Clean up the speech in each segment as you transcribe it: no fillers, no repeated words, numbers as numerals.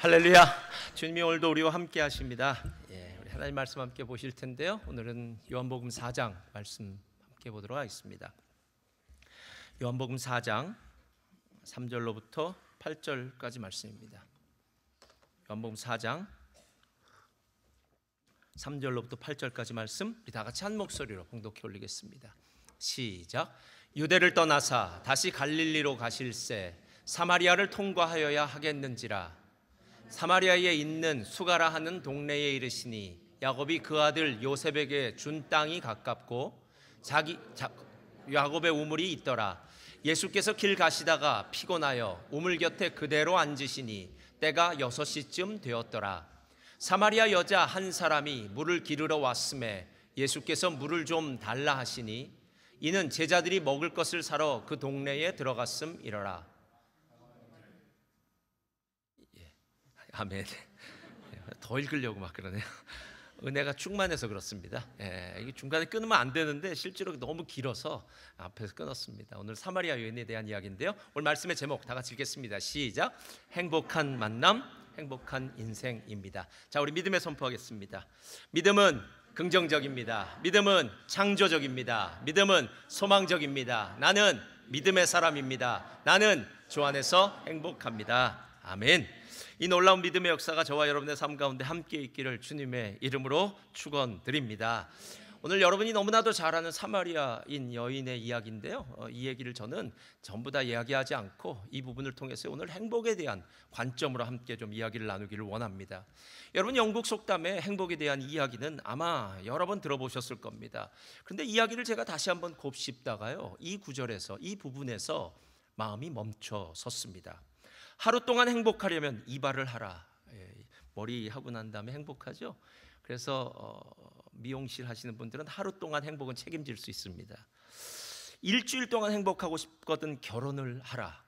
할렐루야. 주님이 오늘도 우리와 함께 하십니다. 우리 하나님 말씀 함께 보실 텐데요. 오늘은 요한복음 4장 말씀 함께 보도록 하겠습니다. 요한복음 4장 3절로부터 8절까지 말씀입니다. 요한복음 4장 3절로부터 8절까지 말씀 우리 다 같이 한 목소리로 봉독해 올리겠습니다. 시작. 유대를 떠나사 다시 갈릴리로 가실새 사마리아를 통과하여야 하겠는지라. 사마리아에 있는 수가라 하는 동네에 이르시니 야곱이 그 아들 요셉에게 준 땅이 가깝고 야곱의 우물이 있더라. 예수께서 길 가시다가 피곤하여 우물 곁에 그대로 앉으시니 때가 6시쯤 되었더라. 사마리아 여자 한 사람이 물을 기르러 왔음에 예수께서 물을 좀 달라 하시니 이는 제자들이 먹을 것을 사러 그 동네에 들어갔음이러라. 아멘. 더 읽으려고 막 그러네요. 은혜가 충만해서 그렇습니다. 이게 중간에 끊으면 안 되는데 실제로 너무 길어서 앞에서 끊었습니다. 오늘 사마리아 여인에 대한 이야기인데요. 오늘 말씀의 제목 다 같이 읽겠습니다. 시작. 행복한 만남, 행복한 인생입니다. 자, 우리 믿음에 선포하겠습니다. 믿음은 긍정적입니다. 믿음은 창조적입니다. 믿음은 소망적입니다. 나는 믿음의 사람입니다. 나는 주 안에서 행복합니다. 아멘. 이 놀라운 믿음의 역사가 저와 여러분의 삶 가운데 함께 있기를 주님의 이름으로 축원드립니다. 오늘 여러분이 너무나도 잘 아는 사마리아인 여인의 이야기인데요. 이 얘기를 저는 전부 다 이야기하지 않고 이 부분을 통해서 오늘 행복에 대한 관점으로 함께 좀 이야기를 나누기를 원합니다. 여러분, 영국 속담의 행복에 대한 이야기는 아마 여러 번 들어보셨을 겁니다. 그런데 이야기를 제가 다시 한번 곱씹다가요, 이 구절에서, 이 부분에서 마음이 멈춰 섰습니다. 하루 동안 행복하려면 이발을 하라. 머리 하고 난 다음에 행복하죠. 그래서 미용실 하시는 분들은 하루 동안 행복은 책임질 수 있습니다. 일주일 동안 행복하고 싶거든 결혼을 하라.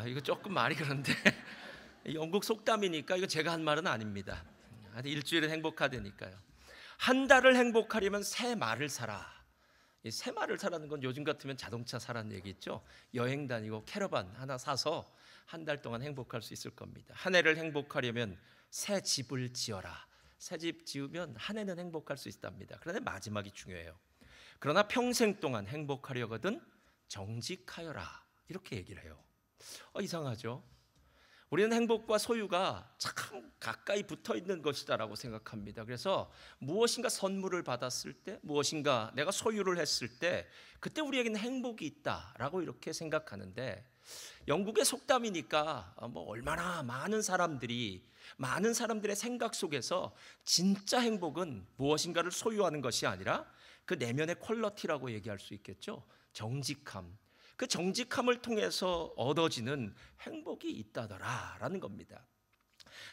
이거 조금 말이 그런데 영국 속담이니까 이거 제가 한 말은 아닙니다. 일주일은 행복하다니까요. 한 달을 행복하려면 새 말을 사라. 이 새 말을 사라는 건 요즘 같으면 자동차 사라는 얘기 있죠. 여행 다니고 캐러반 하나 사서 한 달 동안 행복할 수 있을 겁니다. 한 해를 행복하려면 새 집을 지어라. 새 집 지으면 한 해는 행복할 수 있답니다. 그런데 마지막이 중요해요. 그러나 평생 동안 행복하려거든 정직하여라. 이렇게 얘기를 해요. 이상하죠? 우리는 행복과 소유가 참 가까이 붙어 있는 것이다라고 생각합니다. 그래서 무엇인가 선물을 받았을 때, 무엇인가 내가 소유를 했을 때 그때 우리에게는 행복이 있다라고 이렇게 생각하는데, 영국의 속담이니까 얼마나 많은 사람들의 생각 속에서 진짜 행복은 무엇인가를 소유하는 것이 아니라 그 내면의 퀄리티라고 얘기할 수 있겠죠. 정직함. 그 정직함을 통해서 얻어지는 행복이 있다더라라는 겁니다.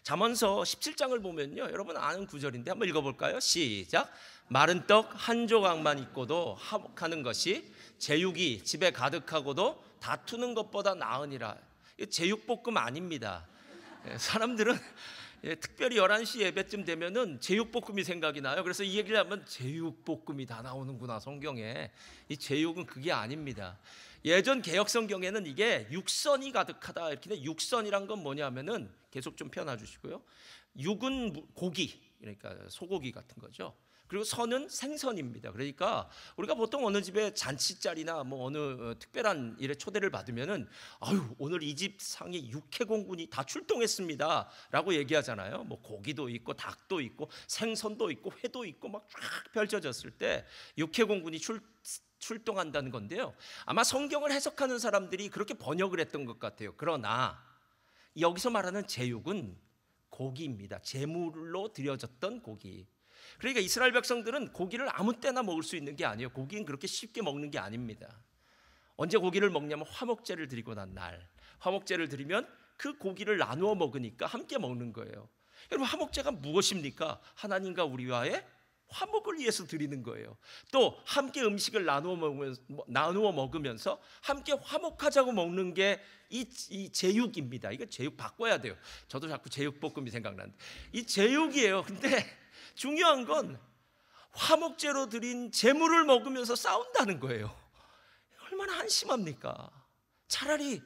잠언서 17장을 보면요, 여러분 아는 구절인데 한번 읽어볼까요? 시작. 마른 떡 한 조각만 있고도 화목하는 것이 제육이 집에 가득하고도 다투는 것보다 나으니라. 제육볶음 아닙니다. 사람들은 특별히 11시 예배쯤 되면은 제육볶음이 생각이 나요. 그래서 이 얘기를 하면 제육볶음이 다 나오는구나, 성경에. 이 제육은 그게 아닙니다. 예전 개역 성경에는 이게 육선이 가득하다 이렇게 돼. 육선이란 건 뭐냐면은 계속 좀 펴놔 주시고요. 육은 고기, 그러니까 소고기 같은 거죠. 그리고 선은 생선입니다. 그러니까 우리가 보통 어느 집에 잔치자리나 어느 특별한 일에 초대를 받으면은 오늘 이 집 상에 육해공군이 다 출동했습니다라고 얘기하잖아요. 고기도 있고 닭도 있고 생선도 있고 회도 있고 막 쫙 펼쳐졌을 때 육해공군이 출동한다는 건데요. 아마 성경을 해석하는 사람들이 그렇게 번역을 했던 것 같아요. 그러나 여기서 말하는 제육은 고기입니다. 제물로 드려졌던 고기. 그러니까 이스라엘 백성들은 고기를 아무 때나 먹을 수 있는 게 아니에요. 고기는 그렇게 쉽게 먹는 게 아닙니다. 언제 고기를 먹냐면 화목제를 드리고 난 날. 화목제를 드리면 그 고기를 나누어 먹으니까 함께 먹는 거예요. 여러분, 화목제가 무엇입니까? 하나님과 우리와의 화목을 위해서 드리는 거예요. 또 함께 음식을 나누어 먹으면서 함께 화목하자고 먹는 게 이 제육입니다. 이거 제육 바꿔야 돼요. 저도 자꾸 제육볶음이 생각나는데 이 제육이에요. 근데 중요한 건 화목제로 드린 제물을 먹으면서 싸운다는 거예요. 얼마나 한심합니까? 차라리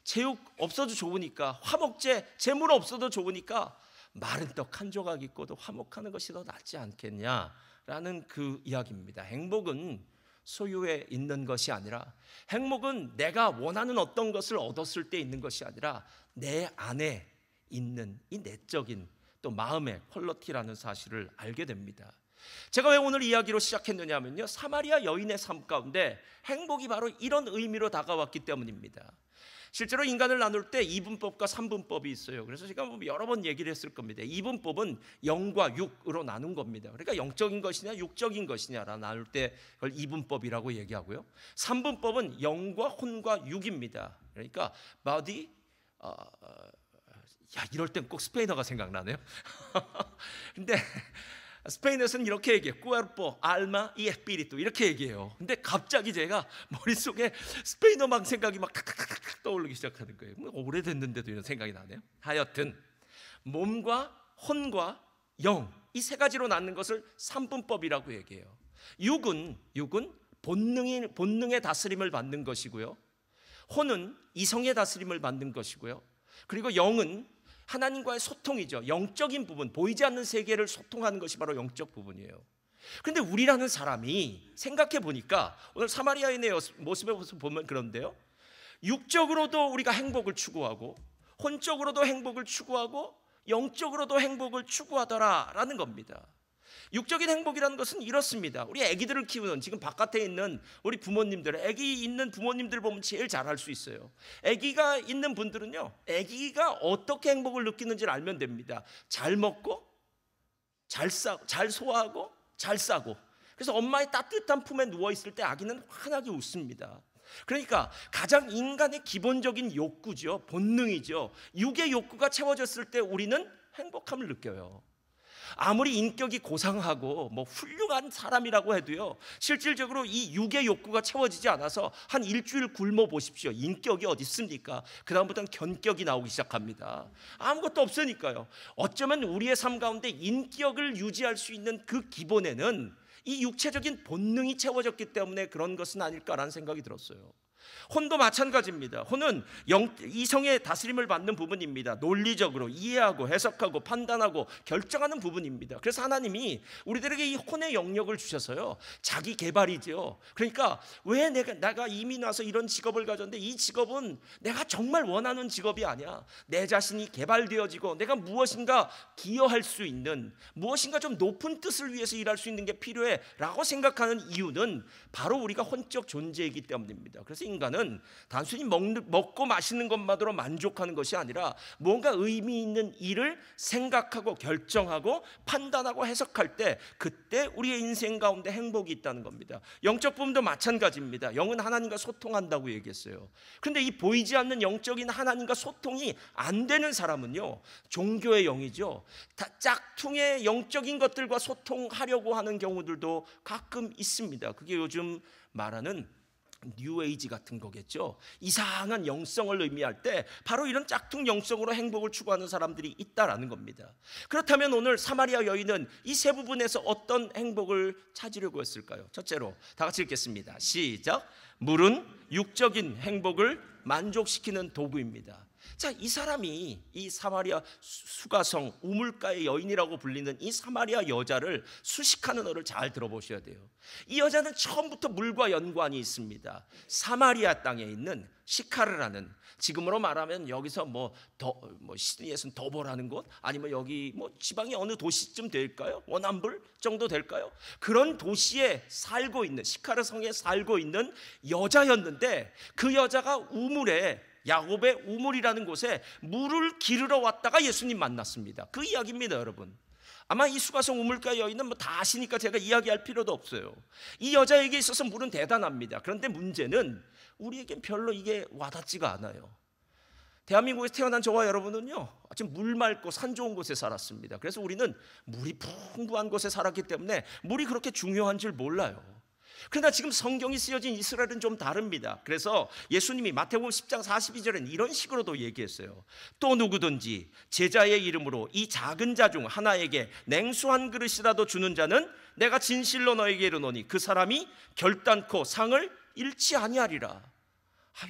제육 없어도 좋으니까, 화목제 재물 없어도 좋으니까 마른 떡 한 조각 있고도 화목하는 것이 더 낫지 않겠냐라는 그 이야기입니다. 행복은 소유에 있는 것이 아니라, 행복은 내가 원하는 어떤 것을 얻었을 때 있는 것이 아니라 내 안에 있는 이 내적인 또 마음의 퀄리티라는 사실을 알게 됩니다. 제가 왜 오늘 이야기로 시작했느냐 하면요, 사마리아 여인의 삶 가운데 행복이 바로 이런 의미로 다가왔기 때문입니다. 실제로 인간을 나눌 때 이분법과 삼분법이 있어요. 그래서 제가 여러 번 얘기를 했을 겁니다. 이분법은 영과 육으로 나눈 겁니다. 그러니까 영적인 것이냐 육적인 것이냐라 나눌 때 그걸 이분법이라고 얘기하고요. 삼분법은 영과 혼과 육입니다. 그러니까 body, 이럴 땐 꼭 스페인어가 생각나네요. 근데 스페인에서는 이렇게 얘기해요. cuerpo, alma y espíritu 이렇게 얘기해요. 근데 갑자기 제가 머릿속에 스페인어만 생각이 막 탁탁탁탁 떠오르기 시작하는 거예요. 오래됐는데도 이런 생각이 나네요. 하여튼 몸과 혼과 영, 이 세 가지로 나눈 것을 삼분법이라고 얘기해요. 육은 본능의 다스림을 받는 것이고요. 혼은 이성의 다스림을 받는 것이고요. 그리고 영은 하나님과의 소통이죠. 영적인 부분, 보이지 않는 세계를 소통하는 것이 바로 영적 부분이에요. 그런데 우리라는 사람이 생각해 보니까 오늘 사마리아인의 모습에 보면 그런데요, 육적으로도 우리가 행복을 추구하고 혼적으로도 행복을 추구하고 영적으로도 행복을 추구하더라라는 겁니다. 육적인 행복이라는 것은 이렇습니다. 우리 아기들을 키우는, 지금 바깥에 있는 우리 부모님들, 아기 있는 부모님들 보면 제일 잘할 수 있어요. 아기가 있는 분들은요, 아기가 어떻게 행복을 느끼는지를 알면 됩니다. 잘 먹고 잘 소화하고 잘 싸고. 그래서 엄마의 따뜻한 품에 누워있을 때 아기는 환하게 웃습니다. 그러니까 가장 인간의 기본적인 욕구죠, 본능이죠. 육의 욕구가 채워졌을 때 우리는 행복함을 느껴요. 아무리 인격이 고상하고 훌륭한 사람이라고 해도요, 실질적으로 이 육의 욕구가 채워지지 않아서 한 일주일 굶어 보십시오. 인격이 어디 있습니까? 그 다음부터는 견격이 나오기 시작합니다. 아무것도 없으니까요. 어쩌면 우리의 삶 가운데 인격을 유지할 수 있는 그 기본에는 이 육체적인 본능이 채워졌기 때문에 그런 것은 아닐까라는 생각이 들었어요. 혼도 마찬가지입니다. 혼은 이성의 다스림을 받는 부분입니다. 논리적으로 이해하고 해석하고 판단하고 결정하는 부분입니다. 그래서 하나님이 우리들에게 이 혼의 영역을 주셔서요, 자기 개발이죠. 그러니까 왜 내가 이미 나서 이런 직업을 가졌는데 이 직업은 내가 정말 원하는 직업이 아니야. 내 자신이 개발되어지고 내가 무엇인가 기여할 수 있는, 무엇인가 좀 높은 뜻을 위해서 일할 수 있는 게 필요해 라고 생각하는 이유는 바로 우리가 혼적 존재이기 때문입니다. 그래서 인간은 단순히 먹고 마시는 것만으로 만족하는 것이 아니라 뭔가 의미 있는 일을 생각하고 결정하고 판단하고 해석할 때, 그때 우리의 인생 가운데 행복이 있다는 겁니다. 영적 부분도 마찬가지입니다. 영은 하나님과 소통한다고 얘기했어요. 그런데 이 보이지 않는 영적인 하나님과 소통이 안 되는 사람은요, 종교의 영이죠. 짝퉁의 영적인 것들과 소통하려고 하는 경우들도 가끔 있습니다. 그게 요즘 말하는 뉴에이지 같은 거겠죠. 이상한 영성을 의미할 때 바로 이런 짝퉁 영성으로 행복을 추구하는 사람들이 있다라는 겁니다. 그렇다면 오늘 사마리아 여인은 이 세 부분에서 어떤 행복을 찾으려고 했을까요? 첫째로 다 같이 읽겠습니다. 시작. 물은 육적인 행복을 만족시키는 도구입니다. 자, 이 사람이 이 사마리아 수가성 우물가의 여인이라고 불리는 이 사마리아 여자를 수식하는 어를 잘 들어보셔야 돼요. 이 여자는 처음부터 물과 연관이 있습니다. 사마리아 땅에 있는 시카르라는, 지금으로 말하면 여기서 시드니에서는 더보라는 곳, 아니면 여기 지방의 어느 도시쯤 될까요? 원암불 정도 될까요? 그런 도시에 살고 있는, 시카르 성에 살고 있는 여자였는데, 그 여자가 우물에, 야곱의 우물이라는 곳에 물을 기르러 왔다가 예수님 만났습니다. 그 이야기입니다, 여러분. 아마 이 수가성 우물가 여인은 다 아시니까 제가 이야기할 필요도 없어요. 이 여자에게 있어서 물은 대단합니다. 그런데 문제는 우리에겐 별로 이게 와닿지가 않아요. 대한민국에서 태어난 저와 여러분은요, 아주 물 맑고 산 좋은 곳에 살았습니다. 그래서 우리는 물이 풍부한 곳에 살았기 때문에 물이 그렇게 중요한 줄 몰라요. 그러나 지금 성경이 쓰여진 이스라엘은 좀 다릅니다. 그래서 예수님이 마태복음 10장 42절엔 이런 식으로도 얘기했어요. 또 누구든지 제자의 이름으로 이 작은 자 중 하나에게 냉수 한 그릇이라도 주는 자는 내가 진실로 너에게 이르노니 그 사람이 결단코 상을 잃지 아니하리라.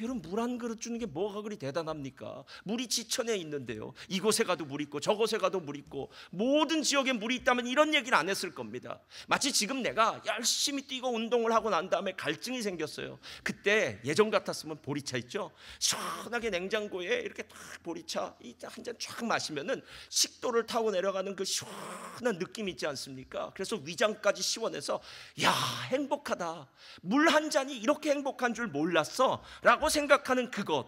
여러분, 물 한 그릇 주는 게 뭐가 그리 대단합니까? 물이 지천에 있는데요, 이곳에 가도 물 있고 저곳에 가도 물 있고 모든 지역에 물이 있다면 이런 얘기는 안 했을 겁니다. 마치 지금 내가 열심히 뛰고 운동을 하고 난 다음에 갈증이 생겼어요. 그때 예전 같았으면 보리차 있죠, 시원하게 냉장고에 이렇게 딱 보리차 한 잔 쫙 마시면은 식도를 타고 내려가는 그 시원한 느낌 있지 않습니까? 그래서 위장까지 시원해서 야, 행복하다, 물 한 잔이 이렇게 행복한 줄 몰랐어 라고 생각하는 그것.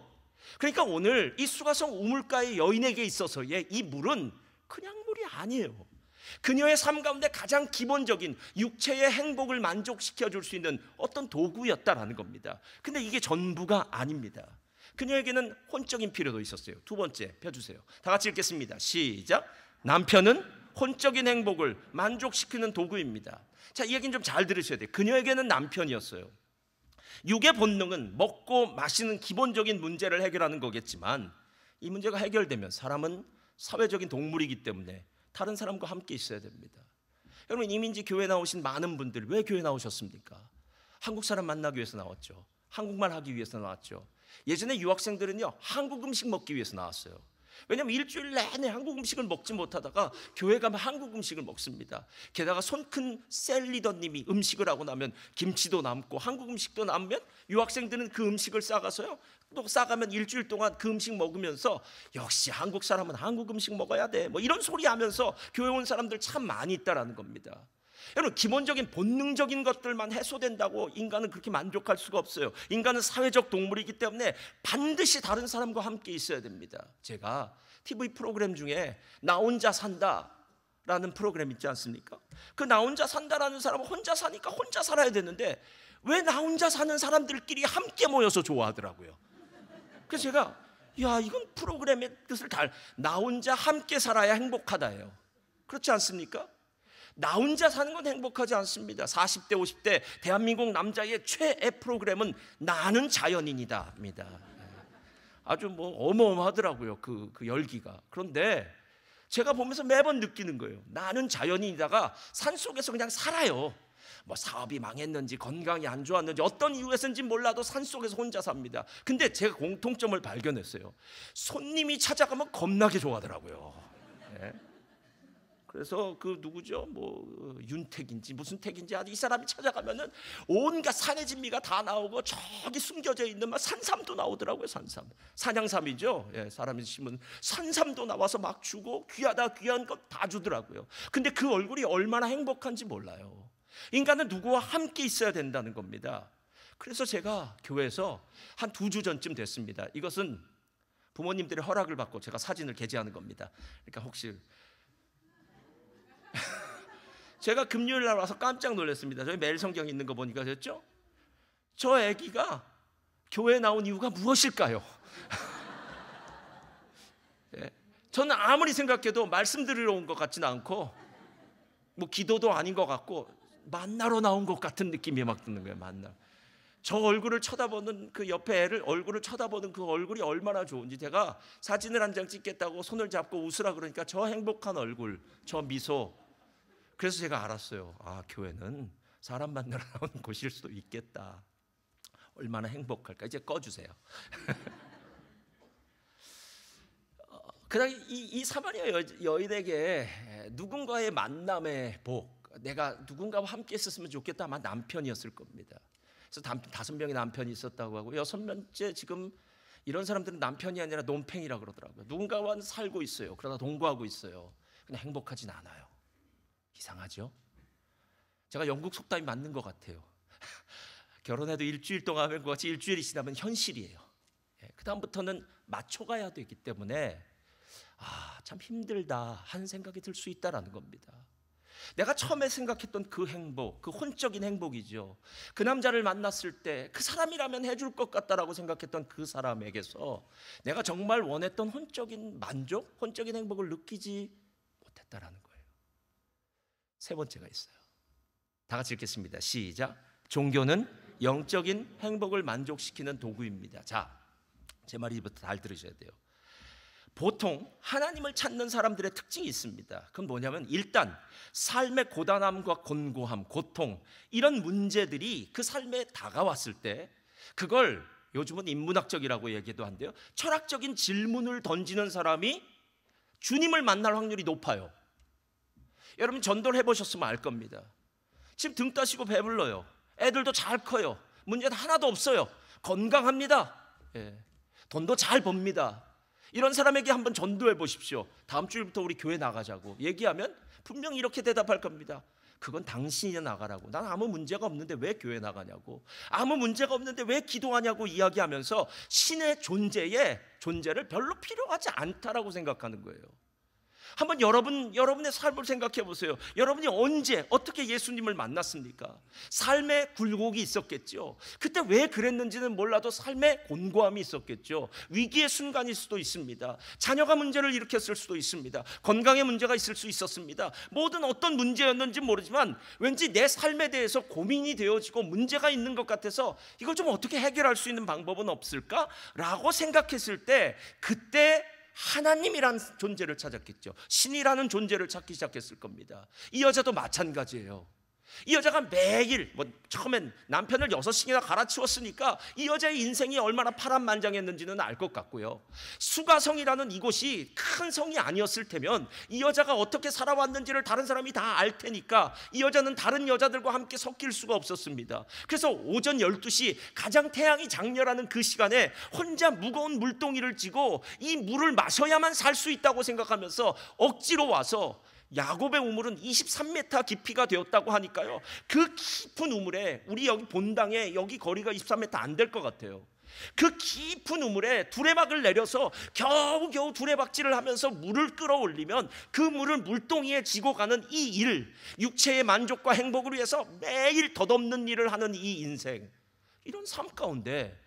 그러니까 오늘 이 수가성 우물가의 여인에게 있어서의 이 물은 그냥 물이 아니에요. 그녀의 삶 가운데 가장 기본적인 육체의 행복을 만족시켜 줄 수 있는 어떤 도구였다라는 겁니다. 근데 이게 전부가 아닙니다. 그녀에게는 혼적인 필요도 있었어요. 두 번째 펴주세요. 다 같이 읽겠습니다. 시작. 남편은 혼적인 행복을 만족시키는 도구입니다. 자, 이 얘기는 좀 잘 들으셔야 돼요. 그녀에게는 남편이었어요. 육의 본능은 먹고 마시는 기본적인 문제를 해결하는 거겠지만, 이 문제가 해결되면 사람은 사회적인 동물이기 때문에 다른 사람과 함께 있어야 됩니다. 여러분, 이민지 교회 나오신 많은 분들 왜 교회 나오셨습니까? 한국 사람 만나기 위해서 나왔죠. 한국말 하기 위해서 나왔죠. 예전에 유학생들은요, 한국 음식 먹기 위해서 나왔어요. 왜냐하면 일주일 내내 한국 음식을 먹지 못하다가 교회 가면 한국 음식을 먹습니다. 게다가 손 큰 셀리더님이 음식을 하고 나면 김치도 남고 한국 음식도 남으면 유학생들은 그 음식을 싸가서요, 또 싸가면 일주일 동안 그 음식 먹으면서 역시 한국 사람은 한국 음식 먹어야 돼, 뭐 이런 소리 하면서 교회 온 사람들 참 많이 있다라는 겁니다. 여러분, 기본적인 본능적인 것들만 해소된다고 인간은 그렇게 만족할 수가 없어요. 인간은 사회적 동물이기 때문에 반드시 다른 사람과 함께 있어야 됩니다. 제가 TV 프로그램 중에 나 혼자 산다 라는 프로그램 있지 않습니까? 그 나 혼자 산다라는 사람은 혼자 사니까 혼자 살아야 되는데 왜 나 혼자 사는 사람들끼리 함께 모여서 좋아하더라고요. 그래서 제가 이건 프로그램의 뜻을 나 혼자 함께 살아야 행복하다예요. 그렇지 않습니까? 나 혼자 사는 건 행복하지 않습니다. 40대 50대 대한민국 남자의 최애 프로그램은 나는 자연인이다입니다. 아주 어마어마하더라고요, 그 열기가. 그런데 제가 보면서 매번 느끼는 거예요. 나는 자연인이다가 산속에서 그냥 살아요. 사업이 망했는지 건강이 안 좋았는지 어떤 이유에서인지 몰라도 산속에서 혼자 삽니다. 근데 제가 공통점을 발견했어요. 손님이 찾아가면 겁나게 좋아하더라고요. 네. 그래서 그 누구죠? 윤택인지 무슨 택인지 이 사람이 찾아가면은 온갖 산의 진미가 다 나오고 저기 숨겨져 있는 산삼도 나오더라고요. 산삼, 산양삼이죠. 예, 사람이 심은 산삼도 나와서 막 주고 귀하다 귀한 것 다 주더라고요. 근데 그 얼굴이 얼마나 행복한지 몰라요. 인간은 누구와 함께 있어야 된다는 겁니다. 그래서 제가 교회에서 한 2주 전쯤 됐습니다. 이것은 부모님들의 허락을 받고 제가 사진을 게재하는 겁니다. 그러니까 혹시 제가 금요일 날 와서 깜짝 놀랐습니다. 저희 매일 성경 있는 거 보니까 됐죠? 저 아기가 교회에 나온 이유가 무엇일까요? 네. 저는 아무리 생각해도 말씀 들으러 온 것 같지는 않고 기도도 아닌 것 같고 만나러 나온 것 같은 느낌이 막 드는 거예요. 저 얼굴을 쳐다보는 그 옆에 애를 얼굴을 쳐다보는 그 얼굴이 얼마나 좋은지, 제가 사진을 한 장 찍겠다고 손을 잡고 웃으라 그러니까 저 행복한 얼굴, 저 미소. 그래서 제가 알았어요. 교회는 사람 만나러 나오는 곳일 수도 있겠다. 얼마나 행복할까. 이제 꺼주세요. 그다음 이 사마리아 여인에게 누군가의 만남의 복, 내가 누군가와 함께 있었으면 좋겠다, 아마 남편이었을 겁니다. 그래서 5명의 남편이 있었다고 하고 6명째 지금 이런 사람들은 남편이 아니라 논팽이라 그러더라고요. 누군가와 살고 있어요. 그러다 동거하고 있어요. 근데 행복하진 않아요. 이상하죠? 제가 영국 속담이 맞는 것 같아요. 결혼해도 일주일 동안 하면 그 같이 일주일이 지나면 현실이에요. 그 다음부터는 맞춰가야 되기 때문에 참 힘들다 하는 생각이 들 수 있다라는 겁니다. 내가 처음에 생각했던 그 행복, 그 혼적인 행복이죠. 그 남자를 만났을 때 그 사람이라면 해줄 것 같다라고 생각했던 그 사람에게서 내가 정말 원했던 혼적인 만족, 혼적인 행복을 느끼지 못했다라는 거예요. 세 번째가 있어요. 다 같이 읽겠습니다. 시작. 종교는 영적인 행복을 만족시키는 도구입니다. 자, 제 말이부터 잘 들으셔야 돼요. 보통 하나님을 찾는 사람들의 특징이 있습니다. 그건 뭐냐면, 일단 삶의 고단함과 곤고함, 고통, 이런 문제들이 그 삶에 다가왔을 때 그걸 요즘은 인문학적이라고 얘기도 한대요. 철학적인 질문을 던지는 사람이 주님을 만날 확률이 높아요. 여러분 전도를 해보셨으면 알 겁니다. 지금 등 따시고 배불러요. 애들도 잘 커요. 문제는 하나도 없어요. 건강합니다. 예. 돈도 잘 법니다. 이런 사람에게 한번 전도해 보십시오. 다음 주일부터 우리 교회 나가자고 얘기하면 분명히 이렇게 대답할 겁니다. 그건 당신이 나가라고. 난 아무 문제가 없는데 왜 교회 나가냐고. 아무 문제가 없는데 왜 기도하냐고 이야기하면서 신의 존재를 별로 필요하지 않다라고 생각하는 거예요. 한번 여러분의 삶을 생각해 보세요. 여러분이 언제 어떻게 예수님을 만났습니까? 삶의 굴곡이 있었겠죠. 그때 왜 그랬는지는 몰라도 삶의 곤고함이 있었겠죠. 위기의 순간일 수도 있습니다. 자녀가 문제를 일으켰을 수도 있습니다. 건강에 문제가 있을 수 있었습니다. 모든 어떤 문제였는지 모르지만 왠지 내 삶에 대해서 고민이 되어지고 문제가 있는 것 같아서 이걸 좀 어떻게 해결할 수 있는 방법은 없을까라고 생각했을 때 그때 하나님이란 존재를 찾았겠죠. 신이라는 존재를 찾기 시작했을 겁니다. 이 여자도 마찬가지예요. 이 여자가 매일 처음엔 남편을 6씩이나 갈아치웠으니까 이 여자의 인생이 얼마나 파란만장했는지는 알 것 같고요. 수가성이라는 이곳이 큰 성이 아니었을 테면 이 여자가 어떻게 살아왔는지를 다른 사람이 다 알 테니까 이 여자는 다른 여자들과 함께 섞일 수가 없었습니다. 그래서 오전 12시 가장 태양이 장렬하는 그 시간에 혼자 무거운 물동이를 쥐고 이 물을 마셔야만 살 수 있다고 생각하면서 억지로 와서 야곱의 우물은 23m 깊이가 되었다고 하니까요. 그 깊은 우물에 우리 여기 본당에 여기 거리가 23m 안 될 것 같아요. 그 깊은 우물에 두레박을 내려서 겨우겨우 두레박질을 하면서 물을 끌어올리면 그 물을 물동이에 지고 가는 이 일, 육체의 만족과 행복을 위해서 매일 덧없는 일을 하는 이 인생, 이런 삶 가운데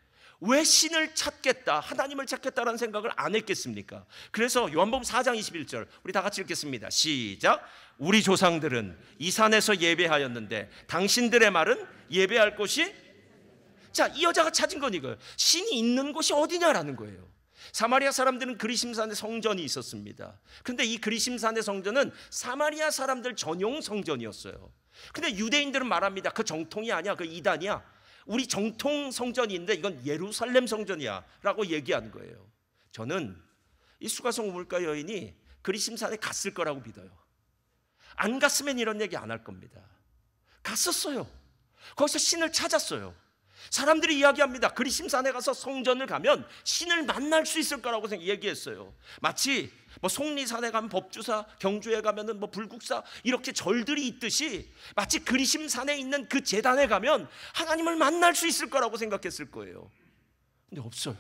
왜 신을 찾겠다, 하나님을 찾겠다라는 생각을 안 했겠습니까? 그래서 요한복음 4장 21절 우리 다 같이 읽겠습니다. 시작. 우리 조상들은 이 산에서 예배하였는데 당신들의 말은 예배할 곳이, 자, 이 여자가 찾은 건 이거예요. 신이 있는 곳이 어디냐라는 거예요. 사마리아 사람들은 그리심산에 성전이 있었습니다. 그런데 이 그리심산의 성전은 사마리아 사람들 전용 성전이었어요. 근데 유대인들은 말합니다. 그 정통이 아니야, 그 이단이야. 우리 정통 성전이 있는데 이건 예루살렘 성전이야 라고 얘기하는 거예요. 저는 이 수가성 우물가 여인이 그리심산에 갔을 거라고 믿어요. 안 갔으면 이런 얘기 안 할 겁니다. 갔었어요. 거기서 신을 찾았어요. 사람들이 이야기합니다. 그리심산에 가서 성전을 가면 신을 만날 수 있을 거라고 얘기했어요. 마치 속리산에 가면 법주사, 경주에 가면은 불국사, 이렇게 절들이 있듯이 마치 그리심산에 있는 그 제단에 가면 하나님을 만날 수 있을 거라고 생각했을 거예요. 근데 없어요.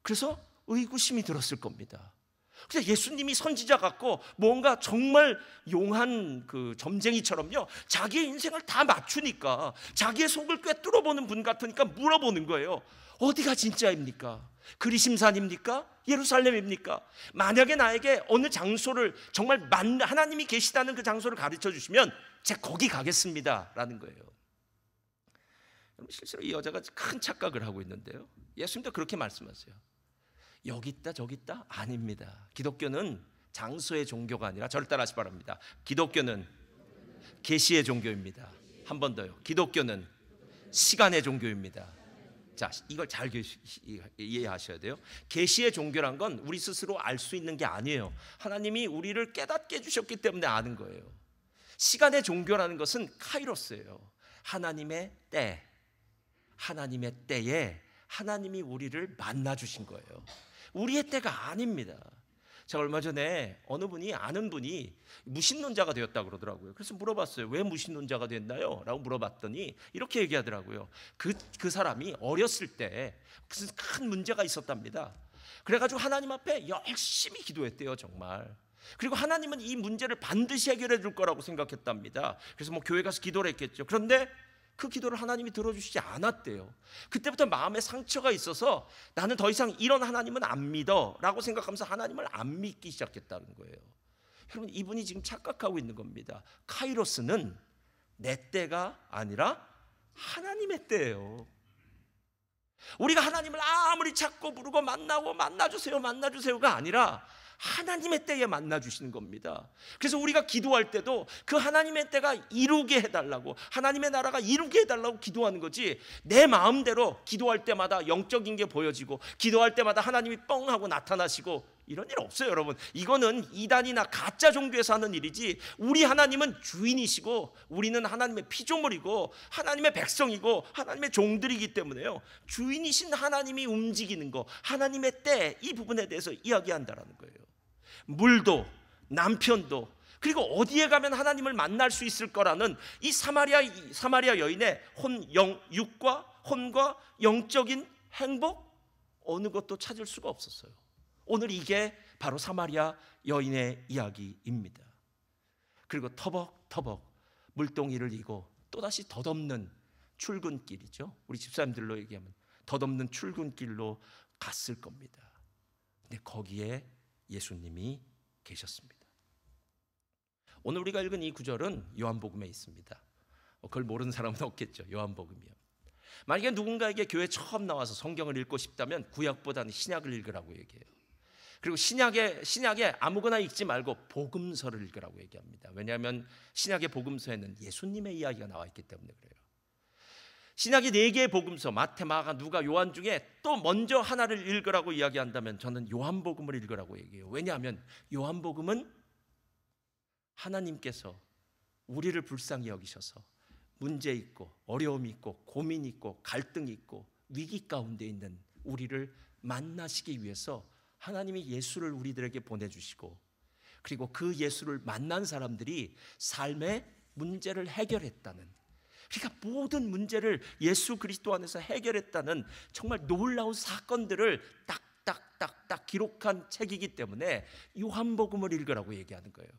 그래서 의구심이 들었을 겁니다. 그래서 예수님이 선지자 같고 뭔가 정말 용한 그 점쟁이처럼요, 자기의 인생을 다 맞추니까, 자기의 속을 꿰뚫어 보는 분 같으니까 물어보는 거예요. 어디가 진짜입니까? 그리심산입니까? 예루살렘입니까? 만약에 나에게 어느 장소를 정말 하나님이 계시다는 그 장소를 가르쳐 주시면 제가 거기 가겠습니다 라는 거예요. 실제로 이 여자가 큰 착각을 하고 있는데요, 예수님도 그렇게 말씀하세요. 여기 있다 저기 있다? 아닙니다. 기독교는 장소의 종교가 아니라, 저를 따라하시 바랍니다. 기독교는 계시의 종교입니다. 한 번 더요. 기독교는 시간의 종교입니다. 자, 이걸 잘 이해하셔야 돼요. 계시의 종교란 건 우리 스스로 알 수 있는 게 아니에요. 하나님이 우리를 깨닫게 해주셨기 때문에 아는 거예요. 시간의 종교라는 것은 카이로스예요. 하나님의 때, 하나님의 때에 하나님이 우리를 만나주신 거예요. 우리의 때가 아닙니다. 제가 얼마 전에 어느 분이, 아는 분이 무신론자가 되었다고 그러더라고요. 그래서 물어봤어요. 왜 무신론자가 됐나요? 라고 물어봤더니 이렇게 얘기하더라고요. 그 사람이 어렸을 때 무슨 큰 문제가 있었답니다. 그래가지고 하나님 앞에 열심히 기도했대요, 정말. 그리고 하나님은 이 문제를 반드시 해결해 줄 거라고 생각했답니다. 그래서 교회 가서 기도를 했겠죠. 그런데 그 기도를 하나님이 들어주시지 않았대요. 그때부터 마음에 상처가 있어서 나는 더 이상 이런 하나님은 안 믿어 라고 생각하면서 하나님을 안 믿기 시작했다는 거예요. 여러분, 이분이 지금 착각하고 있는 겁니다. 카이로스는 내 때가 아니라 하나님의 때예요. 우리가 하나님을 아무리 찾고 부르고 만나고 만나주세요가 아니라 하나님의 때에 만나 주시는 겁니다. 그래서 우리가 기도할 때도 그 하나님의 때가 이루게 해달라고, 하나님의 나라가 이루게 해달라고 기도하는 거지, 내 마음대로 기도할 때마다 영적인 게 보여지고 기도할 때마다 하나님이 뻥 하고 나타나시고 이런 일 없어요. 여러분, 이거는 이단이나 가짜 종교에서 하는 일이지, 우리 하나님은 주인이시고 우리는 하나님의 피조물이고 하나님의 백성이고 하나님의 종들이기 때문에요, 주인이신 하나님이 움직이는 거, 하나님의 때, 이 부분에 대해서 이야기한다라는 거예요. 물도 남편도, 그리고 어디에 가면 하나님을 만날 수 있을 거라는 이 사마리아 여인의 육과 혼과 영적인 행복, 어느 것도 찾을 수가 없었어요. 오늘 이게 바로 사마리아 여인의 이야기입니다. 그리고 터벅터벅 물동이를 이고 또다시 덧없는 출근길이죠. 우리 집사님들로 얘기하면 덧없는 출근길로 갔을 겁니다. 근데 거기에 예수님이 계셨습니다. 오늘 우리가 읽은 이 구절은 요한복음에 있습니다. 그걸 모르는 사람은 없겠죠. 요한복음이요. 만약에 누군가에게 교회 처음 나와서 성경을 읽고 싶다면 구약보다는 신약을 읽으라고 얘기해요. 그리고 신약에 아무거나 읽지 말고 복음서를 읽으라고 얘기합니다. 왜냐하면 신약의 복음서에는 예수님의 이야기가 나와 있기 때문에 그래요. 신약의 4개의 복음서, 마태, 마가, 누가, 요한 중에 또 먼저 하나를 읽으라고 이야기한다면 저는 요한복음을 읽으라고 얘기해요. 왜냐하면 요한복음은 하나님께서 우리를 불쌍히 여기셔서 문제 있고 어려움이 있고 고민이 있고 갈등이 있고 위기 가운데 있는 우리를 만나시기 위해서 하나님이 예수를 우리들에게 보내주시고, 그리고 그 예수를 만난 사람들이 삶의 문제를 해결했다는, 그러니까 모든 문제를 예수 그리스도 안에서 해결했다는 정말 놀라운 사건들을 딱딱딱딱 기록한 책이기 때문에 요한복음을 읽으라고 얘기하는 거예요.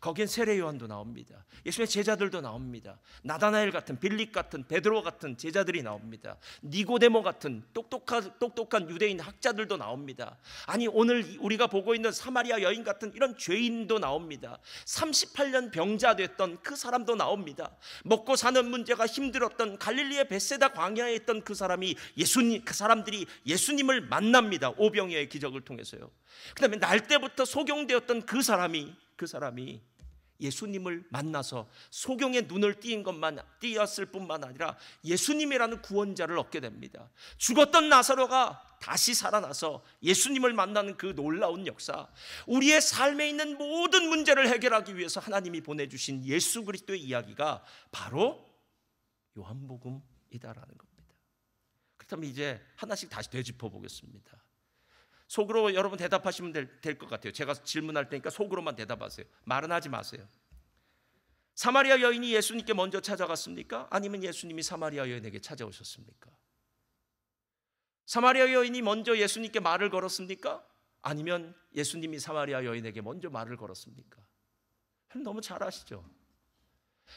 거기엔 세례 요한도 나옵니다. 예수님의 제자들도 나옵니다. 나다나엘 같은, 빌립 같은, 베드로 같은 제자들이 나옵니다. 니고데모 같은 똑똑한 유대인 학자들도 나옵니다. 아니, 오늘 우리가 보고 있는 사마리아 여인 같은 이런 죄인도 나옵니다. 38년 병자 됐던 그 사람도 나옵니다. 먹고 사는 문제가 힘들었던 갈릴리의 벳세다 광야에 있던 그 사람들이 예수님을 만납니다. 오병이어의 기적을 통해서요. 그 다음에 날 때부터 소경되었던 그 사람이 예수님을 만나서 소경의 눈을 띄었을 뿐만 아니라 예수님이라는 구원자를 얻게 됩니다. 죽었던 나사로가 다시 살아나서 예수님을 만나는 그 놀라운 역사, 우리의 삶에 있는 모든 문제를 해결하기 위해서 하나님이 보내주신 예수 그리스도의 이야기가 바로 요한복음이다라는 겁니다. 그렇다면 이제 하나씩 다시 되짚어 보겠습니다. 속으로 여러분 대답하시면 될 것 같아요. 제가 질문할 테니까 속으로만 대답하세요. 말은 하지 마세요. 사마리아 여인이 예수님께 먼저 찾아갔습니까? 아니면 예수님이 사마리아 여인에게 찾아오셨습니까? 사마리아 여인이 먼저 예수님께 말을 걸었습니까? 아니면 예수님이 사마리아 여인에게 먼저 말을 걸었습니까? 너무 잘 아시죠?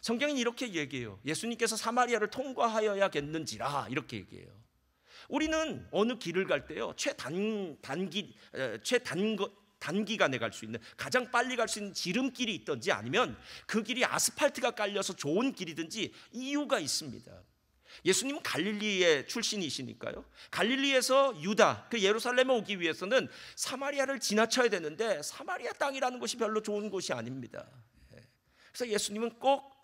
성경은 이렇게 얘기해요. 예수님께서 사마리아를 통과하여야겠는지라, 이렇게 얘기해요. 우리는 어느 길을 갈 때요, 단기간에 갈 수 있는, 가장 빨리 갈 수 있는 지름길이 있든지 아니면 그 길이 아스팔트가 깔려서 좋은 길이든지 이유가 있습니다. 예수님은 갈릴리의 출신이시니까요. 갈릴리에서 유다, 그 예루살렘에 오기 위해서는 사마리아를 지나쳐야 되는데 사마리아 땅이라는 곳이 별로 좋은 곳이 아닙니다. 그래서 예수님은 꼭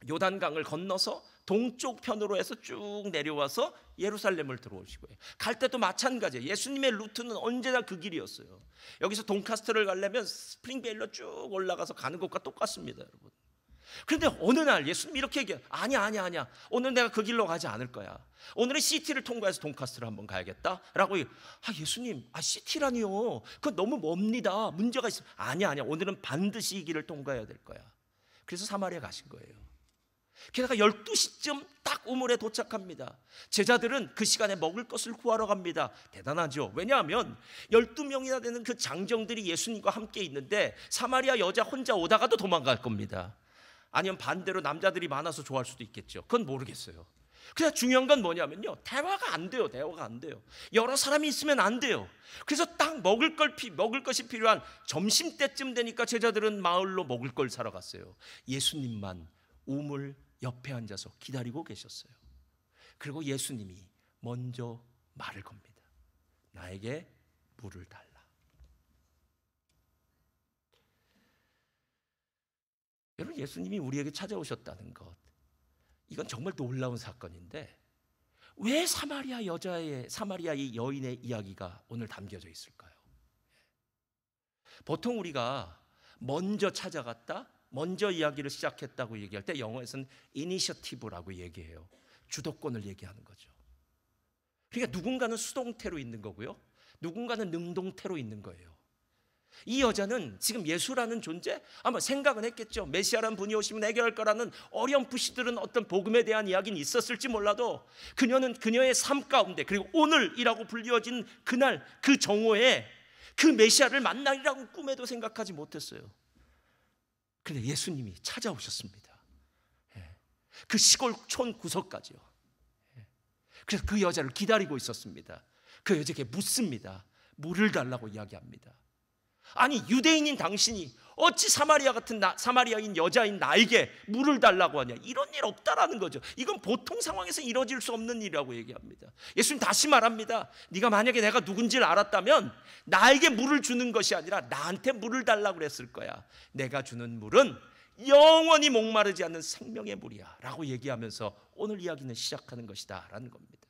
요단강을 건너서 동쪽 편으로 해서 쭉 내려와서 예루살렘을 들어오시고요. 갈 때도 마찬가지예요. 예수님의 루트는 언제나 그 길이었어요. 여기서 돈카스트를 가려면 스프링베일로 쭉 올라가서 가는 것과 똑같습니다, 여러분. 그런데 어느 날 예수님이 이렇게 얘기해요. 아니야. 오늘 내가 그 길로 가지 않을 거야. 오늘은 시티를 통과해서 돈카스트를 한번 가야겠다라고. 예수님, 시티라니요. 그건 너무 멉니다. 문제가 있어요. 아니야. 오늘은 반드시 이 길을 통과해야 될 거야. 그래서 사마리아 가신 거예요. 게다가 12시쯤 딱 우물에 도착합니다. 제자들은 그 시간에 먹을 것을 구하러 갑니다. 대단하죠. 왜냐하면 12명이나 되는 그 장정들이 예수님과 함께 있는데 사마리아 여자 혼자 오다가도 도망갈 겁니다. 아니면 반대로 남자들이 많아서 좋아할 수도 있겠죠. 그건 모르겠어요. 그냥 중요한 건 뭐냐면요, 대화가 안 돼요. 여러 사람이 있으면 안 돼요. 그래서 딱 먹을 것이 필요한 점심때쯤 되니까 제자들은 마을로 먹을 걸 사러 갔어요. 예수님만 우물 옆에 앉아서 기다리고 계셨어요. 그리고 예수님이 먼저 말을 겁니다. 나에게 물을 달라. 여러분, 예수님이 우리에게 찾아오셨다는 것, 이건 정말 놀라운 사건인데 왜 사마리아의 여인의 이야기가 오늘 담겨져 있을까요? 보통 우리가 먼저 찾아갔다, 먼저 이야기를 시작했다고 얘기할 때 영어에서는 이니셔티브라고 얘기해요. 주도권을 얘기하는 거죠. 그러니까 누군가는 수동태로 있는 거고요, 누군가는 능동태로 있는 거예요. 이 여자는 지금 예수라는 존재, 아마 생각은 했겠죠. 메시아라는 분이 오시면 해결할 거라는 어렴풋이들은 어떤 복음에 대한 이야기는 있었을지 몰라도 그녀는 그녀의 삶 가운데, 그리고 오늘이라고 불리워진 그날 그 정오에 그 메시아를 만나리라고 꿈에도 생각하지 못했어요. 그런데 예수님이 찾아오셨습니다. 그 시골촌 구석까지요. 그래서 그 여자를 기다리고 있었습니다. 그 여자에게 묻습니다. 물을 달라고 이야기합니다. 아니, 유대인인 당신이 어찌 사마리아인 여자인 나에게 물을 달라고 하냐, 이런 일 없다라는 거죠. 이건 보통 상황에서 이루어질 수 없는 일이라고 얘기합니다. 예수님 다시 말합니다. 네가 만약에 내가 누군지를 알았다면 나에게 물을 주는 것이 아니라 나한테 물을 달라고 그랬을 거야. 내가 주는 물은 영원히 목마르지 않는 생명의 물이야 라고 얘기하면서 오늘 이야기는 시작하는 것이다 라는 겁니다.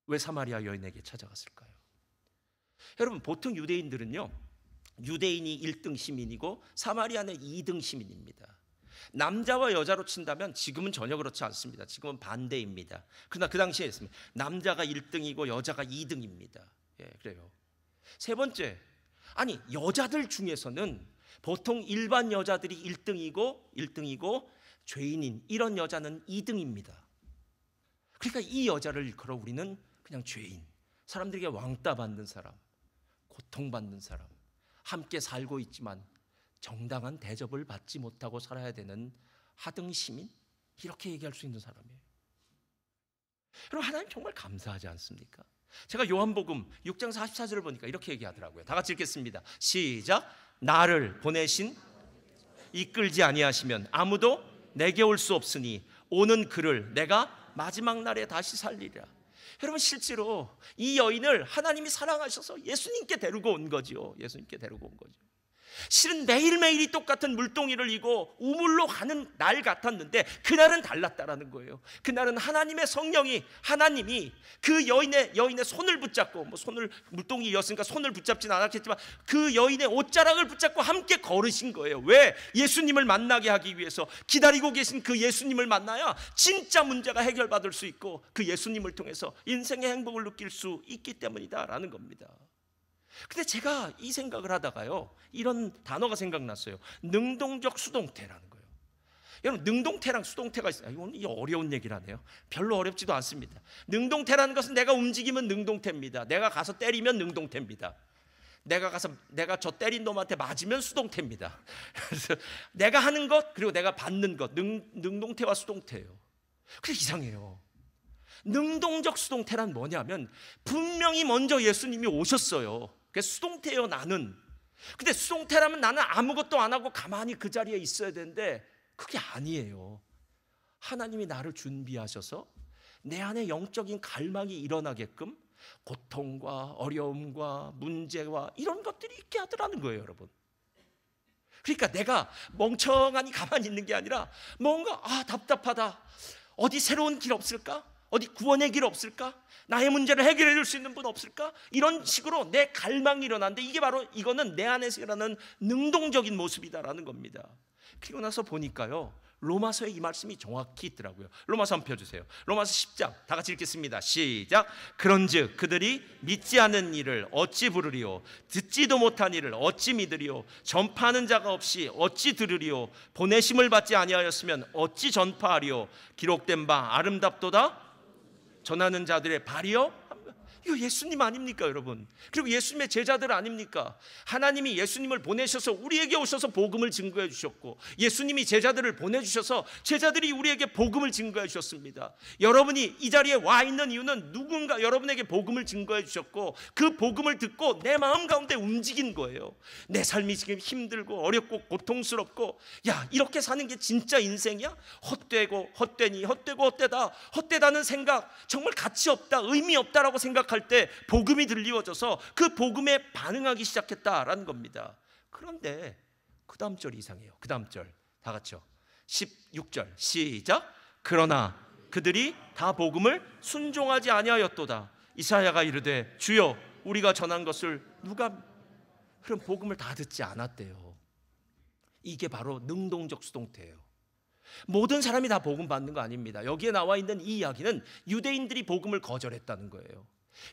왜 사마리아 여인에게 찾아갔을까요? 여러분, 보통 유대인들은요, 유대인이 1등 시민이고 사마리아는 2등 시민입니다. 남자와 여자로 친다면 지금은 전혀 그렇지 않습니다. 지금은 반대입니다. 그러나 그 당시에 있습니다. 남자가 1등이고 여자가 2등입니다. 그래요. 세 번째, 아니, 여자들 중에서는 보통 일반 여자들이 1등이고 죄인인 이런 여자는 2등입니다. 그러니까 이 여자를 일컬어 우리는 그냥 죄인, 사람들에게 왕따 받는 사람, 고통받는 사람, 함께 살고 있지만 정당한 대접을 받지 못하고 살아야 되는 하등 시민, 이렇게 얘기할 수 있는 사람이에요. 여러분, 하나님 정말 감사하지 않습니까? 제가 요한복음 6장 44절을 보니까 이렇게 얘기하더라고요. 다 같이 읽겠습니다. 시작. 나를 보내신 이끌지 아니하시면 아무도 내게 올 수 없으니 오는 그를 내가 마지막 날에 다시 살리리라. 여러분, 실제로 이 여인을 하나님이 사랑하셔서 예수님께 데리고 온 거죠. 예수님께 데리고 온 거죠. 실은 매일매일이 똑같은 물동이를 이고 우물로 가는 날 같았는데 그날은 달랐다라는 거예요. 그날은 하나님의 성령이, 하나님이 그 여인의 손을 붙잡고, 손을 물동이였으니까 손을 붙잡지는 않았겠지만 그 여인의 옷자락을 붙잡고 함께 걸으신 거예요. 왜? 예수님을 만나게 하기 위해서. 기다리고 계신 그 예수님을 만나야 진짜 문제가 해결받을 수 있고 그 예수님을 통해서 인생의 행복을 느낄 수 있기 때문이다라는 겁니다. 근데 제가 이 생각을 하다가요, 이런 단어가 생각났어요. 능동적 수동태라는 거예요. 여러분, 능동태랑 수동태가 있어요. 이건 어려운 얘기를 하네요. 별로 어렵지도 않습니다. 능동태라는 것은 내가 움직이면 능동태입니다. 내가 가서 때리면 능동태입니다. 내가 저 때린 놈한테 맞으면 수동태입니다. 그래서 내가 하는 것, 그리고 내가 받는 것, 능동태와 수동태예요. 근데 이상해요. 능동적 수동태란 뭐냐면 분명히 먼저 예수님이 오셨어요. 그게 수동태예요, 나는. 근데 수동태라면 나는 아무것도 안 하고 가만히 그 자리에 있어야 되는데 그게 아니에요. 하나님이 나를 준비하셔서 내 안에 영적인 갈망이 일어나게끔 고통과 어려움과 문제와 이런 것들이 있게 하더라는 거예요, 여러분. 그러니까 내가 멍청하니 가만히 있는 게 아니라 뭔가 답답하다, 어디 새로운 길 없을까? 어디 구원의 길 없을까? 나의 문제를 해결해 줄 수 있는 분 없을까? 이런 식으로 내 갈망이 일어나는데 이거는 내 안에서 일어나는 능동적인 모습이다라는 겁니다. 그리고 나서 보니까요, 로마서에 이 말씀이 정확히 있더라고요. 로마서 한번 펴주세요. 로마서 10장 다 같이 읽겠습니다. 시작. 그런즉 그들이 믿지 않는 일을 어찌 부르리요? 듣지도 못한 일을 어찌 믿으리요? 전파하는 자가 없이 어찌 들으리요? 보내심을 받지 아니하였으면 어찌 전파하리요? 기록된 바 아름답도다 전하는 자들의 발이요? 이거 예수님 아닙니까, 여러분? 그리고 예수님의 제자들 아닙니까? 하나님이 예수님을 보내셔서 우리에게 오셔서 복음을 증거해 주셨고, 예수님이 제자들을 보내주셔서 제자들이 우리에게 복음을 증거해 주셨습니다. 여러분이 이 자리에 와 있는 이유는 누군가 여러분에게 복음을 증거해 주셨고 그 복음을 듣고 내 마음 가운데 움직인 거예요. 내 삶이 지금 힘들고 어렵고 고통스럽고, 야, 이렇게 사는 게 진짜 인생이야? 헛되고 헛되다는 생각, 정말 가치 없다, 의미 없다라고 생각할 때 복음이 들리워져서 그 복음에 반응하기 시작했다라는 겁니다. 그런데 그 다음 절이 이상해요. 그 다음 절 다 같이요. 16절 시작. 그러나 그들이 다 복음을 순종하지 아니하였도다. 이사야가 이르되 주여 우리가 전한 것을 누가, 그럼 복음을 다 듣지 않았대요. 이게 바로 능동적 수동태예요. 모든 사람이 다 복음 받는 거 아닙니다. 여기에 나와 있는 이 이야기는 유대인들이 복음을 거절했다는 거예요.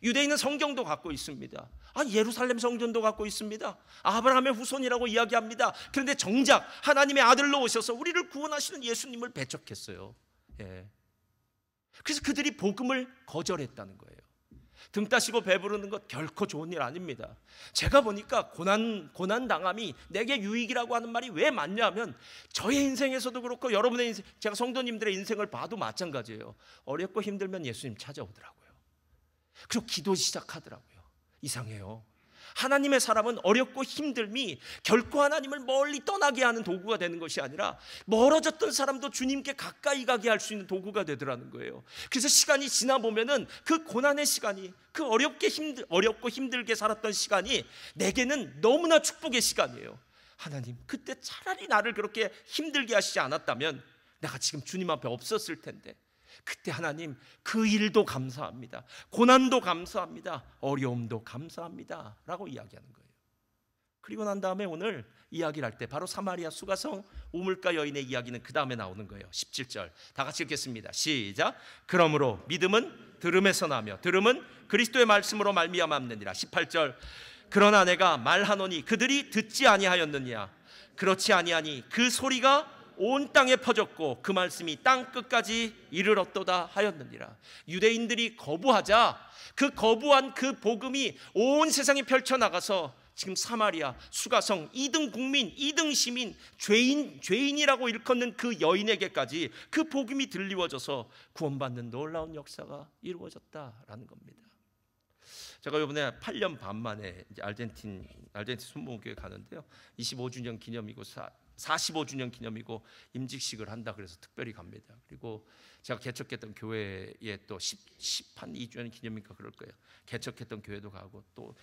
유대인은 성경도 갖고 있습니다. 예루살렘 성전도 갖고 있습니다. 아브라함의 후손이라고 이야기합니다. 그런데 정작 하나님의 아들로 오셔서 우리를 구원하시는 예수님을 배척했어요. 그래서 그들이 복음을 거절했다는 거예요. 등 따시고 배부르는 것 결코 좋은 일 아닙니다. 제가 보니까 고난 당함이 내게 유익이라고 하는 말이 왜 맞냐면, 저의 인생에서도 그렇고 여러분의 인생, 제가 성도님들의 인생을 봐도 마찬가지예요. 어렵고 힘들면 예수님 찾아오더라고요. 그리고 기도 시작하더라고요. 이상해요. 하나님의 사람은 어렵고 힘듦이 결코 하나님을 멀리 떠나게 하는 도구가 되는 것이 아니라 멀어졌던 사람도 주님께 가까이 가게 할 수 있는 도구가 되더라는 거예요. 그래서 시간이 지나 보면은 그 고난의 시간이, 그 어렵고 힘들게 살았던 시간이 내게는 너무나 축복의 시간이에요. 하나님, 그때 차라리 나를 그렇게 힘들게 하시지 않았다면 내가 지금 주님 앞에 없었을 텐데, 그때 하나님 그 일도 감사합니다. 고난도 감사합니다. 어려움도 감사합니다 라고 이야기하는 거예요. 그리고 난 다음에 오늘 이야기를 할 때 바로 사마리아 수가성 우물가 여인의 이야기는 그 다음에 나오는 거예요. 17절 다 같이 읽겠습니다. 시작. 그러므로 믿음은 들음에서 나며 들음은 그리스도의 말씀으로 말미암았느니라. 18절 그러나 내가 말하노니 그들이 듣지 아니하였느냐. 그렇지 아니하니 그 소리가 온 땅에 퍼졌고 그 말씀이 땅 끝까지 이르렀도다 하였느니라. 유대인들이 거부하자 그 거부한 그 복음이 온 세상에 펼쳐나가서 지금 사마리아, 수가성, 2등 국민, 2등 시민, 죄인이라고 일컫는 그 여인에게까지 그 복음이 들리워져서 구원받는 놀라운 역사가 이루어졌다라는 겁니다. 제가 이번에 8년 반 만에 이제 아르헨틴 순복음교회 가는데요. 25주년 기념이고 45주년 기념이고 임직식을 한다 그래서 특별히 갑니다. 그리고 제가 개척했던 교회에 또 10한 2주년 기념인가 그럴 거예요. 개척했던 교회도 가고 또